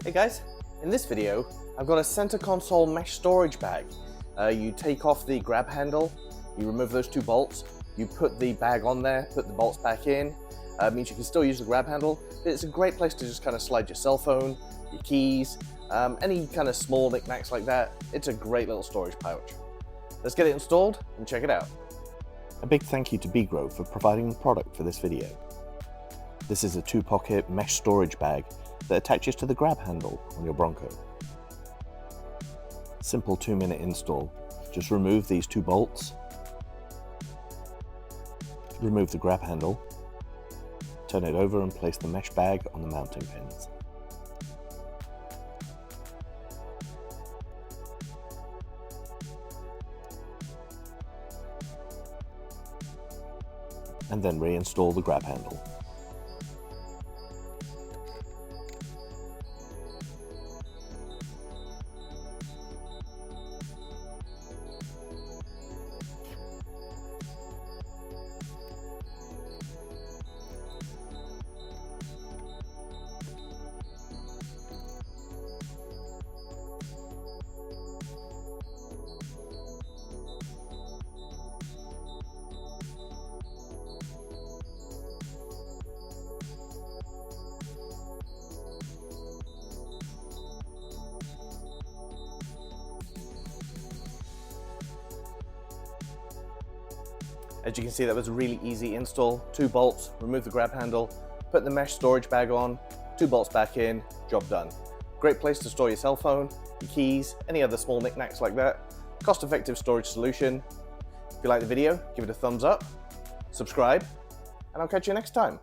Hey guys, in this video I've got a center console mesh storage bag. You take off the grab handle, you remove those two bolts, you put the bag on there, put the bolts back in. Means you can still use the grab handle, but it's a great place to just kind of slide your cell phone, your keys, any kind of small knickknacks like that. It's a great little storage pouch. Let's get it installed and check it out. A big thank you to Beegrow for providing the product for this video. This is a 2-pocket mesh storage bag that attaches to the grab handle on your Bronco. Simple 2-minute install. Just remove these 2 bolts, remove the grab handle, turn it over and place the mesh bag on the mounting pins. And then reinstall the grab handle. As you can see, that was a really easy install. 2 bolts, remove the grab handle, put the mesh storage bag on, 2 bolts back in, job done. Great place to store your cell phone, your keys, any other small knickknacks like that. Cost-effective storage solution. If you like the video, give it a thumbs up, subscribe, and I'll catch you next time.